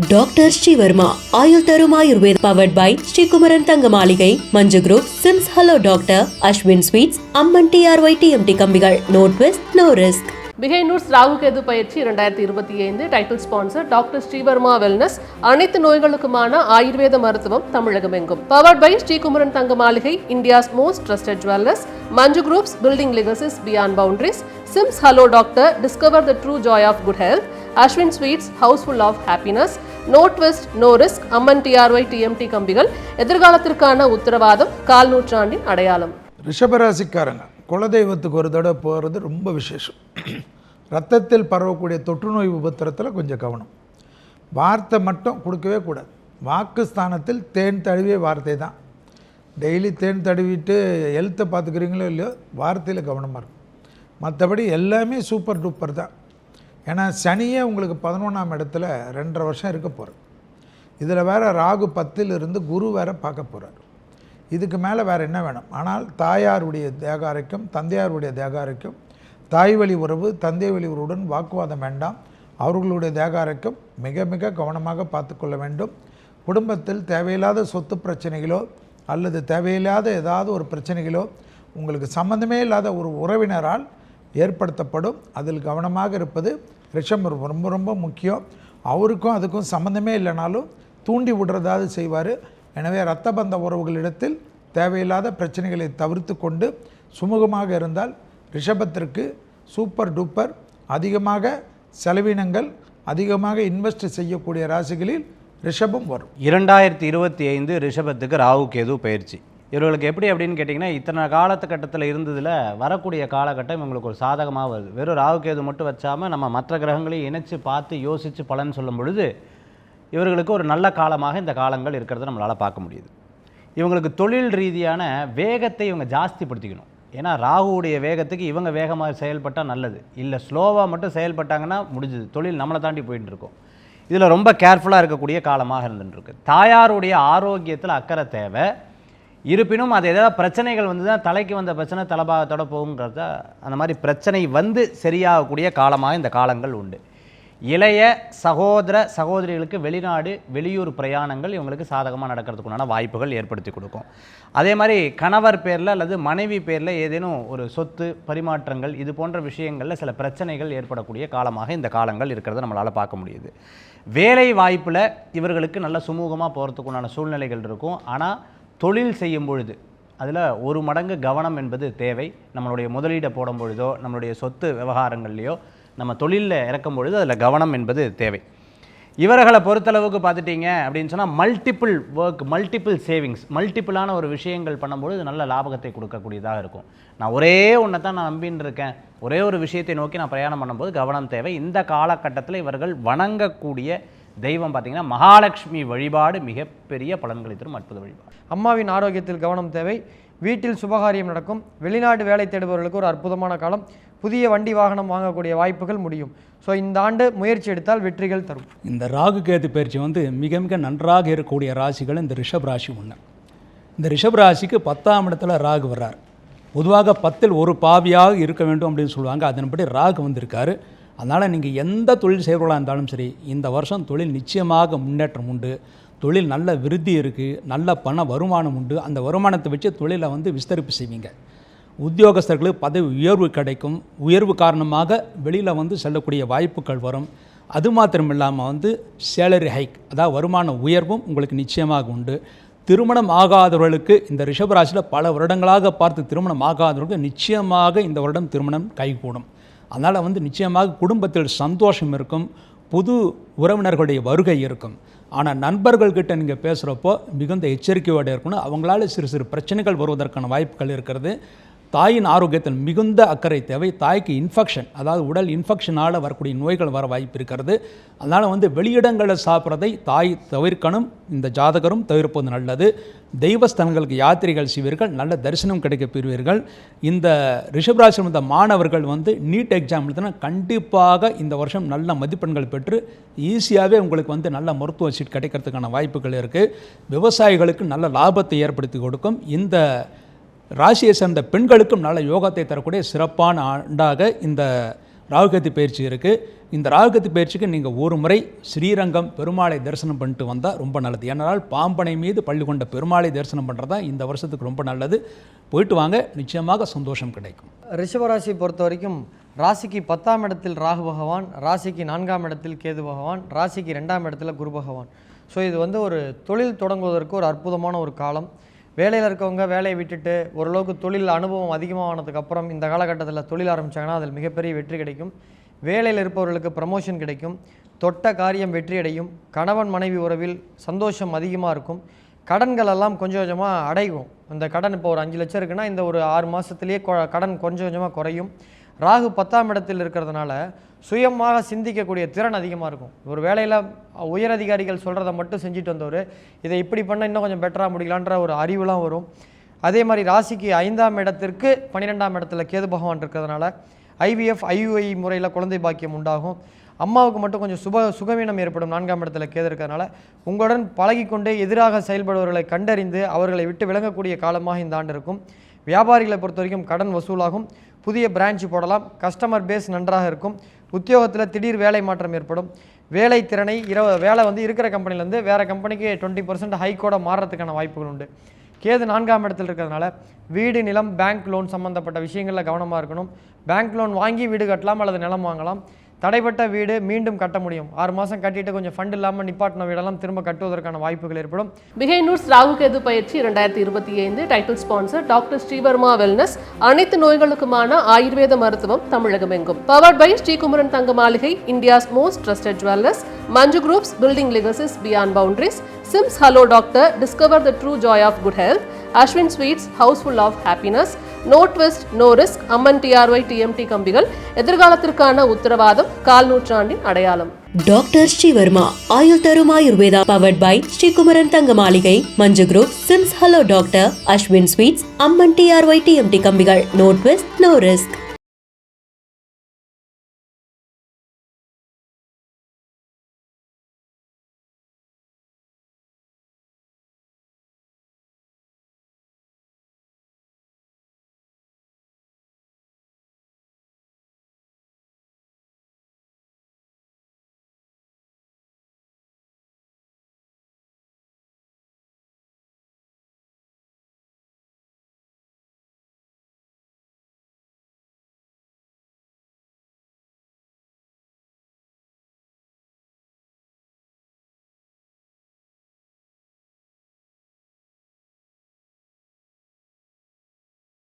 Doctor Sreevarma ஆயுள் தரும் ஆயுர்வேத powered by Sreekumaran Thanga Maligai, Manju group, SIMS hello doctor, Aswin sweets, Amman TRY TMT கம்பிகள். No twist, no risk. பிகை news Rahu Ketu பயிற்சி 2025 title sponsor doctor Sreevarma wellness. அனைத்து நோய்களுக்குமான ஆயுர்வேத மருத்துவம் தமிழகம் எங்கும். Powered by Sreekumaran Thanga Maligai, India's most trusted jewellers. Manju groups, building legacies beyond boundaries. SIMS hello doctor, discover the true joy of good health. Aswin sweets, house full of happiness. No twist, no risk, Amman TRY TMT கம்பிகள். எதிர்காலத்திற்கான உத்தரவாதம், கால் நூற்றாண்டின் அடையாளம். ரிஷபராசிக்காரங்க குலதெய்வத்துக்கு ஒரு தடவை போகிறது ரொம்ப விசேஷம். ரத்தத்தில் பரவக்கூடிய தொற்றுநோய் உபத்திரத்தில் கொஞ்சம் கவனம். வார்த்தை மட்டும் கொடுக்கவே கூடாது. வாக்கு ஸ்தானத்தில் தேன் தழுவிய வார்த்தை தான். டெய்லி தேன் தழுவிட்டு ஹெல்த்தை பார்த்துக்கிறீங்களோ இல்லையோ, வார்த்தையில் கவனமாக இருக்கும். மற்றபடி எல்லாமே சூப்பர் டூப்பர் தான். ஏன்னா சனியே உங்களுக்கு 11ஆம் இடத்துல 2.5 வருஷம் இருக்க போகிறார். இதில் வேறு ராகு 10ல் இருந்து குரு வேறு பார்க்க போகிறார். இதுக்கு மேலே வேறு என்ன வேணும்? ஆனால் தாயாருடைய தேகாரைக்கும் தந்தையாருடைய தேகாரைக்கும், தாய் வழி உறவு தந்தை வழி உறவுடன் வாக்குவாதம் வேண்டாம். அவர்களுடைய தேகாரைக்கும் மிக மிக கவனமாக பார்த்து கொள்ள வேண்டும். குடும்பத்தில் தேவையில்லாத சொத்து பிரச்சனைகளோ அல்லது தேவையில்லாத ஏதாவது ஒரு பிரச்சனைகளோ உங்களுக்கு சம்மந்தமே இல்லாத ஒரு உறவினரால் ஏற்படுத்தப்படும். அதில் கவனமாக இருப்பது ரிஷபம் ரொம்ப ரொம்ப முக்கியம். அவருக்கும் அதுக்கும் சம்மந்தமே இல்லைனாலும் தூண்டி விடுறதாவது செய்வார். எனவே இரத்த பந்த உறவுகளிடத்தில் தேவையில்லாத பிரச்சனைகளை தவிர்த்து கொண்டு சுமூகமாக இருந்தால் ரிஷபத்திற்கு சூப்பர் டூப்பர். அதிகமாக செலவினங்கள், அதிகமாக இன்வெஸ்ட் செய்யக்கூடிய ராசிகளில் ரிஷபம் வரும். 2025 ரிஷபத்துக்கு ராகு கேது பயிற்சி. இவர்களுக்கு எப்படி அப்படின்னு கேட்டிங்கன்னா, இத்தனை காலத்துக்கட்டத்தில் இருந்ததில் வரக்கூடிய காலகட்டம் இவங்களுக்கு ஒரு சாதகமாக வருது. வெறும் ராகு கேது மட்டும் வச்சாமல் நம்ம மற்ற கிரகங்களையும் இணைச்சி பார்த்து யோசித்து பலன் சொல்லும் பொழுது இவர்களுக்கு ஒரு நல்ல காலமாக இந்த காலங்கள் இருக்கிறத நம்மளால் பார்க்க முடியுது. இவங்களுக்கு தொழில் ரீதியான வேகத்தை இவங்க ஜாஸ்திப்படுத்திக்கணும். ஏன்னா ராகுவுடைய வேகத்துக்கு இவங்க வேகமாக செயல்பட்டால் நல்லது. இல்லை ஸ்லோவாக மட்டும் செயல்பட்டாங்கன்னா முடிஞ்சுது, தொழில் நம்மளை தாண்டி போயிட்டு இருக்கோம். இதில் ரொம்ப கேர்ஃபுல்லாக இருக்கக்கூடிய காலமாக இருந்துருக்கு. தாயாருடைய ஆரோக்கியத்தில் அக்கறை தேவை. இருப்பினும் அது ஏதாவது பிரச்சனைகள் வந்து தான் தலைக்கு வந்த பிரச்சனை தலபாகத்தோட போகுங்கிறத, அந்த மாதிரி பிரச்சனை வந்து சரியாகக்கூடிய காலமாக இந்த காலங்கள் உண்டு. இளைய சகோதர சகோதரிகளுக்கு வெளிநாடு வெளியூர் பிரயாணங்கள் இவங்களுக்கு சாதகமாக நடக்கிறதுக்குண்டான வாய்ப்புகள் ஏற்படுத்தி கொடுக்கும். அதே மாதிரி கணவர் பேரில் அல்லது மனைவி பேரில் ஏதேனும் ஒரு சொத்து பரிமாற்றங்கள் இது போன்ற விஷயங்களில் சில பிரச்சனைகள் ஏற்படக்கூடிய காலமாக இந்த காலங்கள் இருக்கிறத நம்மளால் பார்க்க முடியுது. வேலை வாய்ப்பில் இவர்களுக்கு நல்ல சுமூகமாக போகிறதுக்குண்டான சூழ்நிலைகள் இருக்கும். ஆனால் தொழில் செய்யும் பொழுது அதில் 1 மடங்கு கவனம் என்பது தேவை. நம்மளுடைய முதலீடை போடும் பொழுதோ நம்மளுடைய சொத்து விவகாரங்கள்லையோ நம்ம தொழிலில் இறக்கும் பொழுது அதில் கவனம் என்பது தேவை. இவர்களை பொறுத்தளவுக்கு பார்த்துட்டிங்க அப்படின்னு சொன்னால் மல்டிபிள் ஒர்க், மல்டிபிள் சேவிங்ஸ், மல்டிபிளான ஒரு விஷயங்கள் பண்ணும்போது நல்ல லாபகத்தை கொடுக்கக்கூடியதாக இருக்கும். நான் ஒரே ஒன்றை தான் நான் நம்பின்னு இருக்கேன், ஒரே ஒரு விஷயத்தை நோக்கி நான் பிரயாணம் பண்ணும்போது கவனம் தேவை. இந்த காலகட்டத்தில் இவர்கள் வணங்கக்கூடிய தெய்வம் பார்த்திங்கன்னா மகாலட்சுமி வழிபாடு மிகப்பெரிய பலன்களை தரும் அற்புத வழிபாடு. அம்மாவின் ஆரோக்கியத்தில் கவனம் தேவை. வீட்டில் சுபகாரியம் நடக்கும். வெளிநாடு வேலை தேடுபவர்களுக்கு ஒரு அற்புதமான காலம். புதிய வண்டி வாகனம் வாங்கக்கூடிய வாய்ப்புகள் முடியும். ஸோ இந்த ஆண்டு முயற்சி எடுத்தால் வெற்றிகள் தரும். இந்த ராகு கேது பயிற்சி வந்து மிக மிக நன்றாக இருக்கக்கூடிய ராசிகள் இந்த ரிஷப் ராசி ஒன்று. இந்த ரிஷப் ராசிக்கு 10ஆம் இடத்துல ராகு வர்றார். பொதுவாக 10ல் ஒரு பாவியாக இருக்க வேண்டும் அப்படின்னு சொல்லுவாங்க. அதன்படி ராகு வந்திருக்காரு. அதனால் நீங்கள் எந்த தொழில் செய்கிறவர்களாக இருந்தாலும் சரி, இந்த வருஷம் தொழில் நிச்சயமாக முன்னேற்றம் உண்டு. தொழில் நல்ல விருத்தி இருக்குது, நல்ல பண வருமானம் உண்டு. அந்த வருமானத்தை வச்சு தொழிலை வந்து விஸ்தரிப்பு செய்வீங்க. உத்தியோகஸ்தர்களுக்கு பதவி உயர்வு கிடைக்கும். உயர்வு காரணமாக வெளியில் வந்து செல்லக்கூடிய வாய்ப்புகள் வரும். அது மாத்திரம் இல்லாமல் வந்து சேலரி ஹைக், அதாவது வருமான உயர்வும் உங்களுக்கு நிச்சயமாக உண்டு. திருமணம் ஆகாதவர்களுக்கு இந்த ரிஷபராசியில் பல வருடங்களாக பார்த்து திருமணம் ஆகாதவர்களுக்கு நிச்சயமாக இந்த வருடம் திருமணம் கைகூடும். அதனால் வந்து நிச்சயமாக குடும்பத்தில் சந்தோஷம் இருக்கும். புது உறவினர்களுடைய வருகை இருக்கும். ஆனால் நண்பர்கள்கிட்ட நீங்கள் பேசுகிறப்போ மிகுந்த எச்சரிக்கையோடு இருக்கணும். அவங்களால சிறு சிறு பிரச்சனைகள் வருவதற்கான வாய்ப்புகள் இருக்கிறது. தாயின் ஆரோக்கியத்தில் மிகுந்த அக்கறை தேவை. தாய்க்கு இன்ஃபெக்ஷன், அதாவது உடல் இன்ஃபெக்ஷனால் வரக்கூடிய நோய்கள் வர வாய்ப்பு இருக்கிறது. அதனால் வந்து வெளியிடங்களில் சாப்பிட்றதை தாய் தவிர்க்கணும். இந்த ஜாதகரும் தவிர்ப்பது நல்லது. தெய்வஸ்தலங்களுக்கு யாத்திரைகள் செய்வீர்கள், நல்ல தரிசனம் கிடைக்க பெறுவீர்கள். இந்த ரிஷபராசி வந்த மாணவர்கள் வந்து நீட் எக்ஸாம் எழுதினா கண்டிப்பாக இந்த வருஷம் நல்ல மதிப்பெண்கள் பெற்று ஈஸியாகவே உங்களுக்கு வந்து நல்ல மருத்துவ சீட் கிடைக்கிறதுக்கான வாய்ப்புகள் இருக்குது. விவசாயிகளுக்கு நல்ல லாபத்தை ஏற்படுத்தி கொடுக்கும். இந்த ராசியை சேர்ந்த பெண்களுக்கும் நல்ல யோகத்தை தரக்கூடிய சிறப்பான ஆண்டாக இந்த ராகுகேது பயிற்சி இருக்குது. இந்த ராகுகேது பயிற்சிக்கு நீங்கள் ஒரு முறை ஸ்ரீரங்கம் பெருமாளை தரிசனம் பண்ணிட்டு வந்தால் ரொம்ப நல்லது. ஏனால் பாம்பனை மீது பள்ளி கொண்ட பெருமாளை தரிசனம் பண்ணுறது தான் இந்த வருஷத்துக்கு ரொம்ப நல்லது. போயிட்டு வாங்க, நிச்சயமாக சந்தோஷம் கிடைக்கும். ரிஷபராசி பொறுத்த வரைக்கும் ராசிக்கு 10ஆம் இடத்தில் ராகு பகவான், ராசிக்கு 4ஆம் இடத்தில் கேது பகவான், ராசிக்கு 2ஆம் இடத்துல குரு பகவான். ஸோ இது வந்து ஒரு தொழில் தொடங்குவதற்கு ஒரு அற்புதமான ஒரு காலம். வேலையில் இருக்கவங்க வேலையை விட்டுட்டு ஓரளவுக்கு தொழில் அனுபவம் அதிகமானதுக்கப்புறம் இந்த காலகட்டத்தில் தொழில் ஆரம்பித்தாங்கன்னா அதில் மிகப்பெரிய வெற்றி கிடைக்கும். வேலையில் இருப்பவர்களுக்கு ப்ரமோஷன் கிடைக்கும். தொட்ட காரியம் வெற்றியடையும். கணவன் மனைவி உறவில் சந்தோஷம் அதிகமாக இருக்கும். கடன்கள் எல்லாம் கொஞ்சம் கொஞ்சமாக அடையும். இந்த கடன் இப்போ ஒரு 5 லட்சம் இருக்குன்னா இந்த ஒரு 6 மாதத்துலேயே கடன் கொஞ்சம் கொஞ்சமாக குறையும். ராகு 10ஆம் இடத்தில் இருக்கிறதுனால சுயமாக சிந்திக்கக்கூடிய திறன் அதிகமாக இருக்கும். ஒரு வேலையில் உயர் அதிகாரிகள் சொல்கிறத மட்டும் செஞ்சுட்டு வந்தவர் இதை இப்படி பண்ண இன்னும் கொஞ்சம் பெட்டராக முடிக்கலான்ற ஒரு அறிவுலாம் வரும். அதே மாதிரி ராசிக்கு 5ஆம் இடத்திற்கு 12ஆம் இடத்துல கேது பகவான் இருக்கிறதுனால IVF IUI முறையில் குழந்தை பாக்கியம் உண்டாகும். அம்மாவுக்கு மட்டும் கொஞ்சம் சுகவீனம் ஏற்படும். 4ஆம் இடத்துல கேது இருக்கிறதுனால உங்களுடன் பழகிக்கொண்டே எதிராக செயல்படுபவர்களை கண்டறிந்து அவர்களை விட்டு விளங்கக்கூடிய காலமாக இந்த ஆண்டு இருக்கும். வியாபாரிகளை பொறுத்த வரைக்கும் கடன் வசூலாகும். புதிய பிரான்ச் போடலாம். கஸ்டமர் பேஸ் நன்றாக இருக்கும். உத்தியோகத்தில் திடீர் வேலை மாற்றம் ஏற்படும். வேலை திறனை வேலை வந்து இருக்கிற கம்பெனிலேருந்து வேறு கம்பெனிக்கு 20% ஹைக்கோட மாறுறதுக்கான வாய்ப்புகள் உண்டு. கேது 4ஆம் இடத்தில் இருக்கிறதுனால வீடு நிலம் பேங்க் லோன் சம்மந்தப்பட்ட விஷயங்களில் கவனமாக இருக்கணும். பேங்க் லோன் வாங்கி வீடு கட்டலாம் அல்லது நிலம் வாங்கலாம். தடைப்பட்ட வீடு மீண்டும் கட்ட முடியும். 6 மாதம் கட்டிட்டு கொஞ்சம் ஃபண்ட் இல்லாமல் நிப்பாட்டின வீடெல்லாம் திரும்ப கட்டுவதற்கான வாய்ப்புகள் ஏற்படும். பிகை நியூஸ் ராகுகேது பயிற்சி 2025 title sponsor doctor Sreevarma wellness, அனைத்து நோய்களுக்குமான ஆயுர்வேத மருத்துவம் தமிழகம் எங்கும். Powered by Sreekumaran Thanga Maligai, India's most trusted jewellers, Manju groups, building legacies beyond boundaries, SIMS hello doctor, discover the true joy of good health, Aswin sweets, house full of happiness, no twist no risk, Amman TRY TMT கம்பிகள், எதிர்காலத்திற்கான உத்தரவாதம், கால் நூற்றாண்டின் அடையாளம். Doctor Sreevarma ஆயுள் தரும் Ayurveda powered by Sreekumaran Thanga Maligai, Manju group, SIMS hello doctor, Aswin sweets, Amman TRY TMT கம்பிகள், no twist no risk.